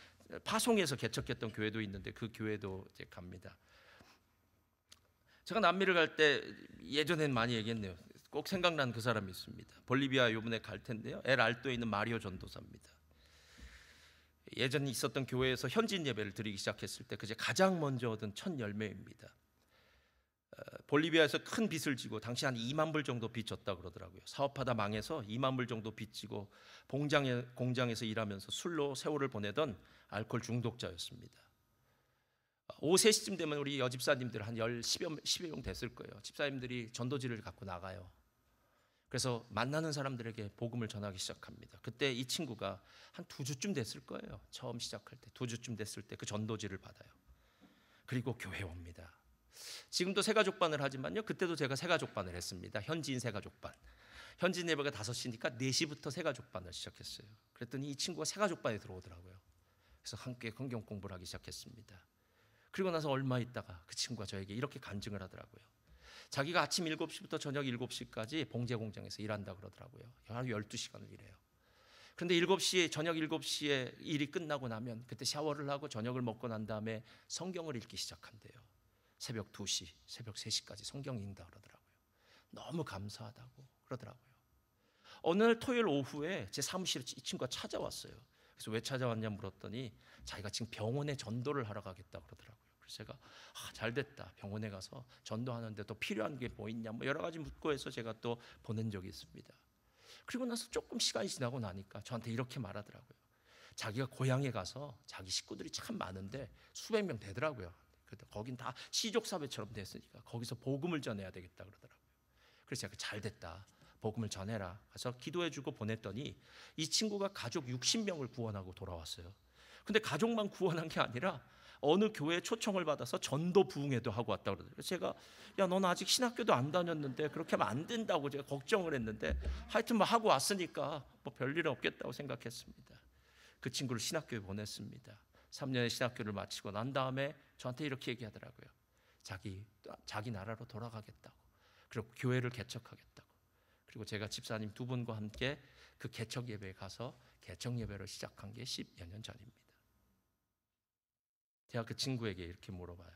파송에서 개척했던 교회도 있는데 그 교회도 이제 갑니다. 제가 남미를 갈 때 예전엔 많이 얘기했네요. 꼭 생각나는 그 사람이 있습니다. 볼리비아 요번에 갈 텐데요. 엘 알토에 있는 마리오 전도사입니다. 예전에 있었던 교회에서 현진 예배를 드리기 시작했을 때 그제 가장 먼저 얻은 첫 열매입니다. 볼리비아에서 큰 빚을 지고 당시 한 2만 불 정도 빚 졌다 그러더라고요. 사업하다 망해서 2만 불 정도 빚 지고 공장에서 일하면서 술로 세월을 보내던 알코올 중독자였습니다. 오후 3시쯤 되면 우리 여집사님들 한 10여 명 됐을 거예요. 집사님들이 전도지를 갖고 나가요. 그래서 만나는 사람들에게 복음을 전하기 시작합니다. 그때 이 친구가 한 2주쯤 됐을 거예요. 처음 시작할 때 2주쯤 됐을 때 그 전도지를 받아요. 그리고 교회에 옵니다. 지금도 새가족반을 하지만요, 그때도 제가 새가족반을 했습니다. 현지인 새가족반. 현지인 예배가 5시니까 4시부터 새가족반을 시작했어요. 그랬더니 이 친구가 새가족반에 들어오더라고요. 그래서 함께 성경 공부를 하기 시작했습니다. 그리고 나서 얼마 있다가 그 친구가 저에게 이렇게 간증을 하더라고요. 자기가 아침 7시부터 저녁 7시까지 봉제 공장에서 일한다 그러더라고요. 하루 12시간을 일해요. 그런데 저녁 7시에 일이 끝나고 나면 그때 샤워를 하고 저녁을 먹고 난 다음에 성경을 읽기 시작한대요. 새벽 2시, 새벽 3시까지 성경 읽는다 그러더라고요. 너무 감사하다고 그러더라고요. 어느 날 토요일 오후에 제 사무실에 이 친구가 찾아왔어요. 그래서 왜 찾아왔냐 물었더니 자기가 지금 병원에 전도를 하러 가겠다 그러더라고요. 그래서 제가 잘 됐다. 병원에 가서 전도하는데 또 필요한 게 뭐 있냐 뭐 여러 가지 묻고 해서 제가 또 보낸 적이 있습니다. 그리고 나서 조금 시간이 지나고 나니까 저한테 이렇게 말하더라고요. 자기가 고향에 가서 자기 식구들이 참 많은데 수백 명 되더라고요. 거긴 다 시족사회처럼 됐으니까 거기서 복음을 전해야 되겠다 그러더라고요. 그래서 제가 잘 됐다. 복음을 전해라. 그래서 기도해주고 보냈더니 이 친구가 가족 60명을 구원하고 돌아왔어요. 근데 가족만 구원한 게 아니라 어느 교회에 초청을 받아서 전도 부흥회도 하고 왔다 그러더라고요. 제가 야, 넌 아직 신학교도 안 다녔는데 그렇게 하면 안 된다고 제가 걱정을 했는데 하여튼 뭐 하고 왔으니까 뭐 별일 없겠다고 생각했습니다. 그 친구를 신학교에 보냈습니다. 3년의 신학교를 마치고 난 다음에 저한테 이렇게 얘기하더라고요. 자기 나라로 돌아가겠다고. 그리고 교회를 개척하겠다고. 그리고 제가 집사님 2분과 함께 그 개척 예배에 가서 개척 예배를 시작한 게 10여 년 전입니다. 제가 그 친구에게 이렇게 물어봐요.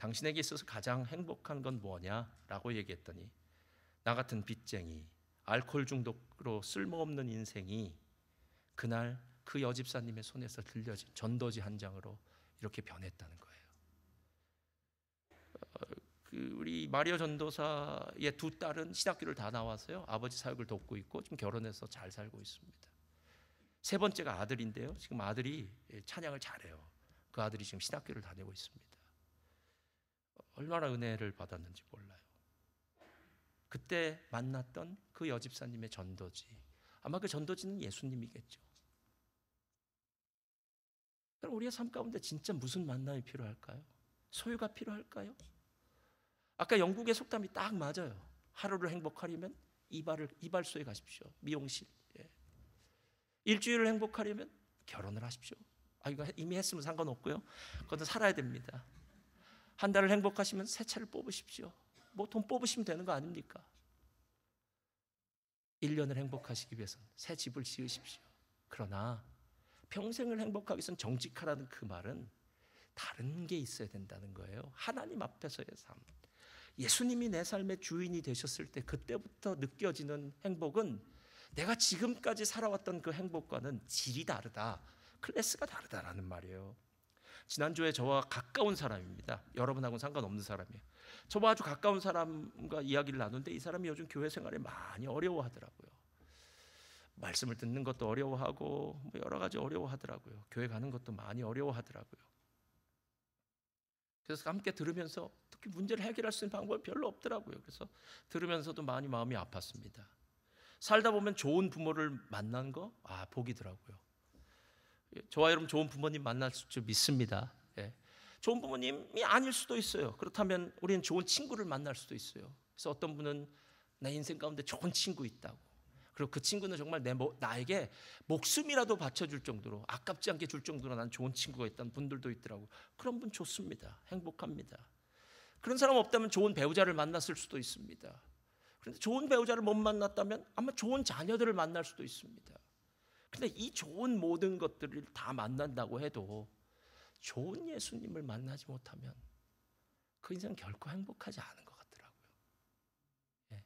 당신에게 있어서 가장 행복한 건 뭐냐라고 얘기했더니 나 같은 빚쟁이, 알코올 중독으로 쓸모없는 인생이 그날 그 여집사님의 손에서 들려진 전도지 한 장으로 이렇게 변했다는 거예요. 우리 마리아 전도사의 두 딸은 신학교를 다 나와서요, 아버지 사역을 돕고 있고 지금 결혼해서 잘 살고 있습니다. 세 번째가 아들인데요, 지금 아들이 찬양을 잘해요. 그 아들이 지금 신학교를 다니고 있습니다. 얼마나 은혜를 받았는지 몰라요. 그때 만났던 그 여집사님의 전도지, 아마 그 전도지는 예수님이겠죠. 그럼 우리의 삶 가운데 진짜 무슨 만남이 필요할까요? 소유가 필요할까요? 아까 영국의 속담이 딱 맞아요. 하루를 행복하려면 이발소에 가십시오. 미용실. 예. 일주일을 행복하려면 결혼을 하십시오. 이거 이미 했으면 상관없고요. 그것도 살아야 됩니다. 한 달을 행복하시면 새 차를 뽑으십시오. 뭐 돈 뽑으시면 되는 거 아닙니까? 1년을 행복하시기 위해서는 새 집을 지으십시오. 그러나 평생을 행복하기 위해서는 정직하라는 그 말은 다른 게 있어야 된다는 거예요. 하나님 앞에서의 삶. 예수님이 내 삶의 주인이 되셨을 때 그때부터 느껴지는 행복은 내가 지금까지 살아왔던 그 행복과는 질이 다르다, 클래스가 다르다라는 말이에요. 지난주에 저와 가까운 사람입니다. 여러분하고는 상관없는 사람이에요. 저와 아주 가까운 사람과 이야기를 나누는데 이 사람이 요즘 교회 생활에 많이 어려워하더라고요. 말씀을 듣는 것도 어려워하고 여러 가지 어려워하더라고요. 교회 가는 것도 많이 어려워하더라고요. 그래서 함께 들으면서 특히 문제를 해결할 수 있는 방법이 별로 없더라고요. 그래서 들으면서도 많이 마음이 아팠습니다. 살다 보면 좋은 부모를 만난 거 복이더라고요. 저와 여러분 좋은 부모님 만날 줄 믿습니다. 예. 좋은 부모님이 아닐 수도 있어요. 그렇다면 우리는 좋은 친구를 만날 수도 있어요. 그래서 어떤 분은 내 인생 가운데 좋은 친구 있다고, 그리고 그 친구는 정말 나에게 목숨이라도 바쳐줄 정도로, 아깝지 않게 줄 정도로 난 좋은 친구가 있다는 분들도 있더라고요. 그런 분 좋습니다. 행복합니다. 그런 사람 없다면 좋은 배우자를 만났을 수도 있습니다. 그런데 좋은 배우자를 못 만났다면 아마 좋은 자녀들을 만날 수도 있습니다. 그런데 이 좋은 모든 것들을 다 만난다고 해도 좋은 예수님을 만나지 못하면 그 인생은 결코 행복하지 않은 것 같더라고요. 예.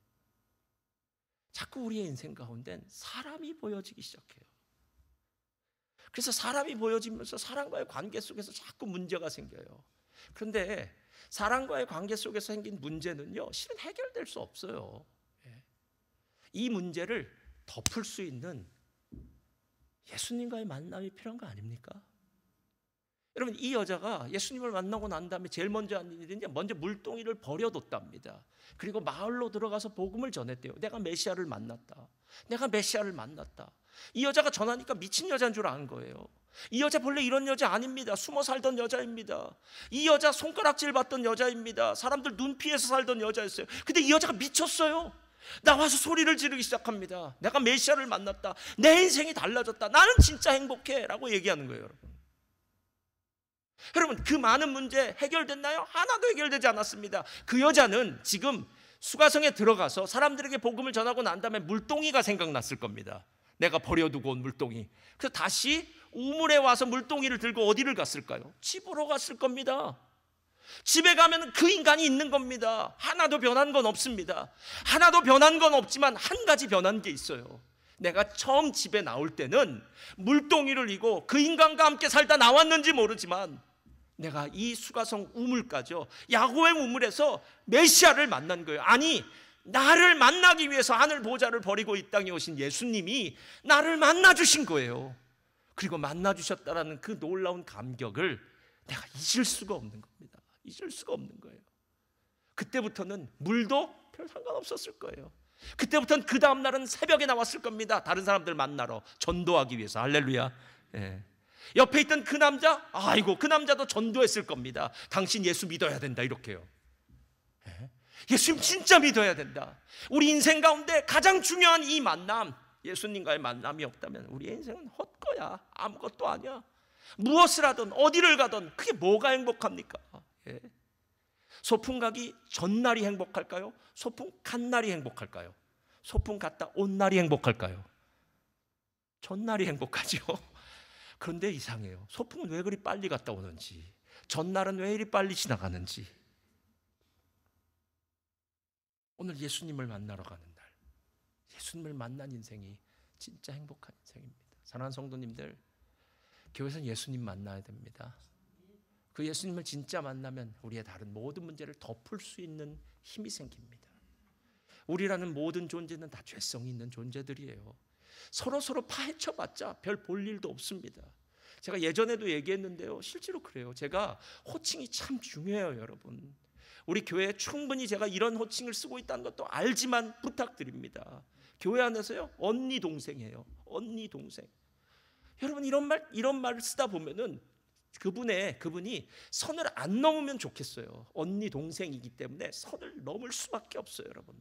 자꾸 우리의 인생 가운데는 사람이 보여지기 시작해요. 그래서 사람이 보여지면서 사람과의 관계 속에서 자꾸 문제가 생겨요. 그런데 사람과의 관계 속에서 생긴 문제는요, 실은 해결될 수 없어요. 예. 이 문제를 덮을 수 있는 예수님과의 만남이 필요한 거 아닙니까? 여러분, 이 여자가 예수님을 만나고 난 다음에 제일 먼저 한 일이 먼저 물동이를 버려뒀답니다. 그리고 마을로 들어가서 복음을 전했대요. 내가 메시아를 만났다. 내가 메시아를 만났다. 이 여자가 전하니까 미친 여자인 줄 안 거예요. 이 여자 본래 이런 여자 아닙니다. 숨어 살던 여자입니다. 이 여자 손가락질 받던 여자입니다. 사람들 눈 피해서 살던 여자였어요. 근데 이 여자가 미쳤어요. 나와서 소리를 지르기 시작합니다. 내가 메시아를 만났다. 내 인생이 달라졌다. 나는 진짜 행복해 라고 얘기하는 거예요. 여러분, 그 많은 문제 해결됐나요? 하나도 해결되지 않았습니다. 그 여자는 지금 수가성에 들어가서 사람들에게 복음을 전하고 난 다음에 물동이가 생각났을 겁니다. 내가 버려두고 온 물동이. 그래서 다시 우물에 와서 물동이를 들고 어디를 갔을까요? 집으로 갔을 겁니다. 집에 가면 그 인간이 있는 겁니다. 하나도 변한 건 없습니다. 하나도 변한 건 없지만 한 가지 변한 게 있어요. 내가 처음 집에 나올 때는 물동이를 이고 그 인간과 함께 살다 나왔는지 모르지만 내가 이 수가성 우물가죠, 야고의 우물에서 메시아를 만난 거예요. 아니, 나를 만나기 위해서 하늘 보좌를 버리고 이 땅에 오신 예수님이 나를 만나주신 거예요. 그리고 만나주셨다라는 그 놀라운 감격을 내가 잊을 수가 없는 겁니다. 잊을 수가 없는 거예요. 그때부터는 물도 별 상관없었을 거예요. 그때부터는 그 다음 날은 새벽에 나왔을 겁니다. 다른 사람들 만나러 전도하기 위해서. 할렐루야. 예. 옆에 있던 그 남자, 아이고, 그 남자도 전도했을 겁니다. 당신 예수 믿어야 된다 이렇게요. 예. 예수님 진짜 믿어야 된다. 우리 인생 가운데 가장 중요한 이 만남, 예수님과의 만남이 없다면 우리의 인생은 헛거야. 아무것도 아니야. 무엇을 하든 어디를 가든 그게 뭐가 행복합니까? 예. 소풍 가기 전날이 행복할까요? 소풍 간 날이 행복할까요? 소풍 갔다 온 날이 행복할까요? 전날이 행복하죠. 그런데 이상해요. 소풍은 왜 그리 빨리 갔다 오는지, 전날은 왜 이리 빨리 지나가는지. 오늘 예수님을 만나러 가는 날, 예수님을 만난 인생이 진짜 행복한 인생입니다. 사랑하는 성도님들, 교회에서는 예수님 만나야 됩니다. 그 예수님을 진짜 만나면 우리의 다른 모든 문제를 덮을 수 있는 힘이 생깁니다. 우리라는 모든 존재는 다 죄성이 있는 존재들이에요. 서로 파헤쳐봤자 별 볼 일도 없습니다. 제가 예전에도 얘기했는데요, 실제로 그래요. 제가 호칭이 참 중요해요, 여러분. 우리 교회에 충분히 제가 이런 호칭을 쓰고 있다는 것도 알지만 부탁드립니다. 교회 안에서요, 언니 동생이에요. 언니 동생. 여러분, 이런 말을 쓰다 보면은 그분이 선을 안 넘으면 좋겠어요. 언니 동생이기 때문에 선을 넘을 수밖에 없어요, 여러분.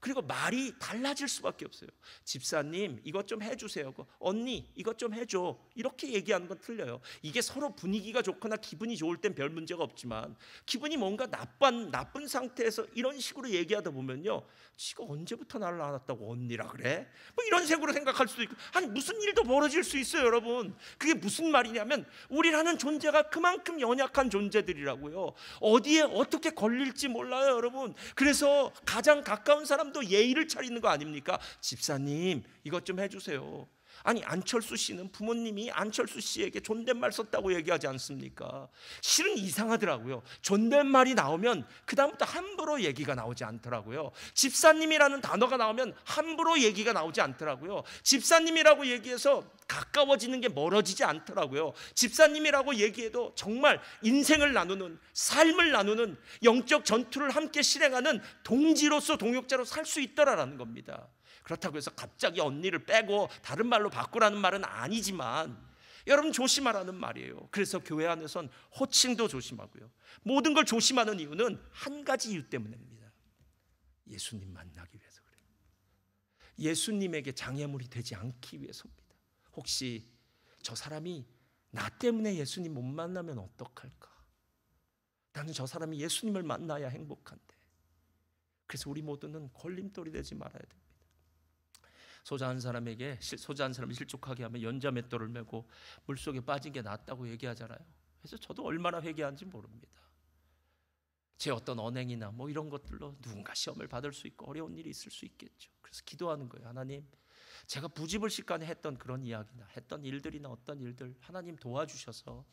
그리고 말이 달라질 수밖에 없어요. 집사님, 이것 좀 해주세요. 언니, 이것 좀 해줘. 이렇게 얘기하는 건 틀려요. 이게 서로 분위기가 좋거나 기분이 좋을 땐 별 문제가 없지만, 기분이 뭔가 나쁜 상태에서 이런 식으로 얘기하다 보면요, 지가 언제부터 나를 안았다고 언니라 그래? 뭐 이런 식으로 생각할 수도 있고, 아니 무슨 일도 벌어질 수 있어요, 여러분. 그게 무슨 말이냐면, 우리라는 존재가 그만큼 연약한 존재들이라고요. 어디에 어떻게 걸릴지 몰라요, 여러분. 그래서 가장 가까운 사람도 예의를 차리는 거 아닙니까? 집사님, 이것 좀 해주세요. 아니, 안철수 씨는 부모님이 안철수 씨에게 존댓말 썼다고 얘기하지 않습니까? 실은 이상하더라고요. 존댓말이 나오면 그 다음부터 함부로 얘기가 나오지 않더라고요. 집사님이라는 단어가 나오면 함부로 얘기가 나오지 않더라고요. 집사님이라고 얘기해서 가까워지는 게 멀어지지 않더라고요. 집사님이라고 얘기해도 정말 인생을 나누는, 삶을 나누는, 영적 전투를 함께 실행하는 동지로서, 동역자로 살 수 있더라라는 겁니다. 그렇다고 해서 갑자기 언니를 빼고 다른 말로 바꾸라는 말은 아니지만, 여러분 조심하라는 말이에요. 그래서 교회 안에선 호칭도 조심하고요, 모든 걸 조심하는 이유는 한 가지 이유 때문입니다. 예수님 만나기 위해서 그래요. 예수님에게 장애물이 되지 않기 위해서입니다. 혹시 저 사람이 나 때문에 예수님 못 만나면 어떡할까? 나는 저 사람이 예수님을 만나야 행복한데. 그래서 우리 모두는 걸림돌이 되지 말아야 됩니다. 소자 한 사람이 실족하게 하면 연자맷돌을 메고 물속에 빠진 게 낫다고 얘기하잖아요. 그래서 저도 얼마나 회개한지 모릅니다. 제 어떤 언행이나 뭐 이런 것들로 누군가 시험을 받을 수 있고 어려운 일이 있을 수 있겠죠. 그래서 기도하는 거예요. 하나님, 제가 부지불식간에 했던 그런 이야기나 했던 일들이나 어떤 일들, 하나님 도와주셔서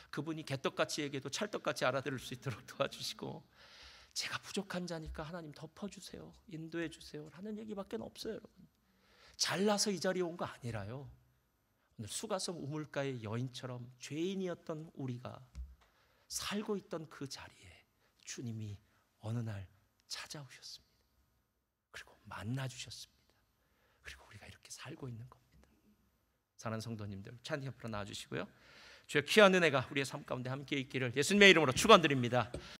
그분이 개떡같이 얘기해도 찰떡같이 알아들을 수 있도록 도와주시고, 제가 부족한 자니까 하나님 덮어주세요, 인도해 주세요 하는 얘기밖에 없어요, 여러분. 잘나서 이 자리에 온 거 아니라요, 오늘 수가성 우물가의 여인처럼 죄인이었던 우리가 살고 있던 그 자리에 주님이 어느 날 찾아오셨습니다. 그리고 만나주셨습니다. 그리고 우리가 이렇게 살고 있는 겁니다. 사랑하는 성도님들, 찬양 앞으로 나와주시고요, 주의 귀한 은혜가 우리의 삶 가운데 함께 있기를 예수님의 이름으로 축원드립니다.